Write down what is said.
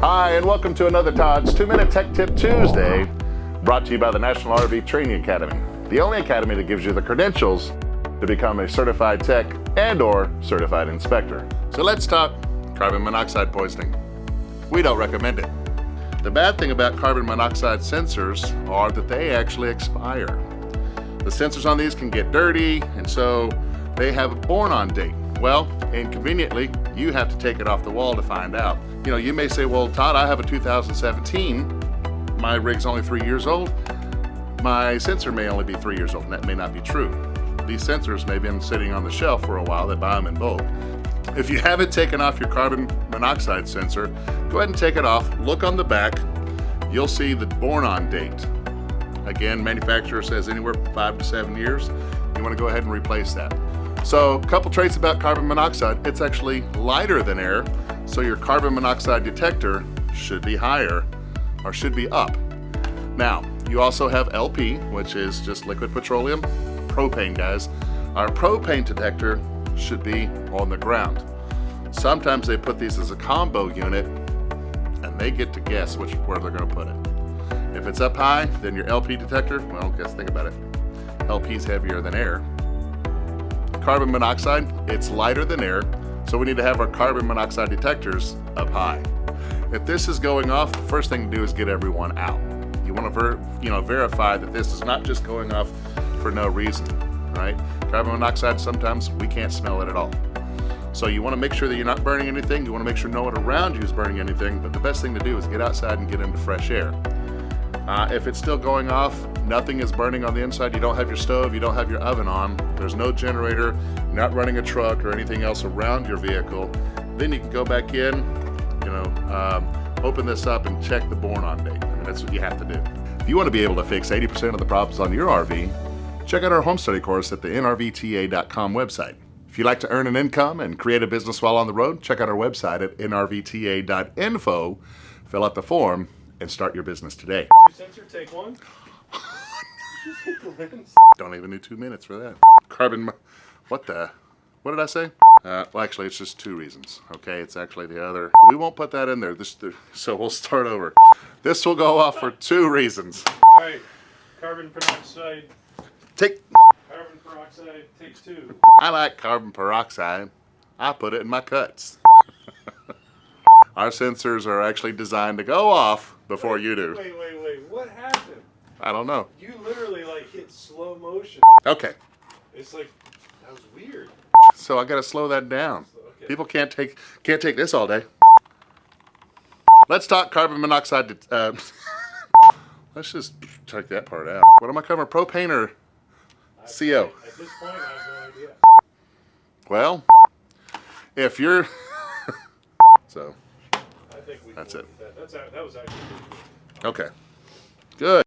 Hi, and welcome to another Todd's 2-Minute Tech Tip Tuesday, brought to you by the National RV Training Academy, the only academy that gives you the credentials to become a certified tech and/or certified inspector. So let's talk carbon monoxide poisoning. We don't recommend it. The bad thing about carbon monoxide sensors are that they actually expire. The sensors on these can get dirty, and so they have a born-on date. Well, inconveniently, you have to take it off the wall to find out. You know, you may say, well, Todd, I have a 2017. My rig's only 3 years old. My sensor may only be 3 years old, and that may not be true. These sensors may have been sitting on the shelf for a while. They buy them in bulk. If you haven't taken off your carbon monoxide sensor, go ahead and take it off. Look on the back. You'll see the born-on date. Again, manufacturer says anywhere from 5 to 7 years. You want to go ahead and replace that. So a couple traits about carbon monoxide. It's actually lighter than air, so your carbon monoxide detector should be higher or should be up. Now, you also have LP, which is just liquid petroleum propane, guys. Our propane detector should be on the ground. Sometimes they put these as a combo unit and they get to guess where they're going to put it. If it's up high, then your LP detector, well, guess think about it. LP is heavier than air. Carbon monoxide, it's lighter than air, so we need to have our carbon monoxide detectors up high. If this is going off, the first thing to do is get everyone out. You want to verify that this is not just going off for no reason, right? Carbon monoxide, sometimes we can't smell it at all. So you want to make sure that you're not burning anything. You want to make sure no one around you is burning anything, but the best thing to do is get outside and get into fresh air. If it's still going off, nothing is burning on the inside, you don't have your stove, you don't have your oven on, there's no generator, you're not running a truck or anything else around your vehicle, then you can go back in, open this up and check the born-on date. I mean, that's what you have to do. If you want to be able to fix 80% of the problems on your RV, check out our home study course at the nrvta.com website. If you'd like to earn an income and create a business while on the road, check out our website at nrvta.info, fill out the form, and start your business today. Sensor, take one. Don't even need 2 minutes for that. What did I say? Well, actually, it's just 2 reasons. Okay, it's actually the other. We won't put that in there. So we'll start over. This will go off for 2 reasons. All right, carbon peroxide. Carbon peroxide takes 2. I like carbon peroxide. I put it in my cuts. Our sensors are actually designed to go off before you do. Wait. What happened? I don't know. You literally hit slow motion. Okay. It's like, that was weird. So I gotta slow that down. Okay. People can't take this all day. Let's talk carbon monoxide. Let's just check that part out. What am I covering? Propane or CO? At this point, I have no idea. Well, if you're so I think we that's can it. look at that. That was actually good. Okay. Good.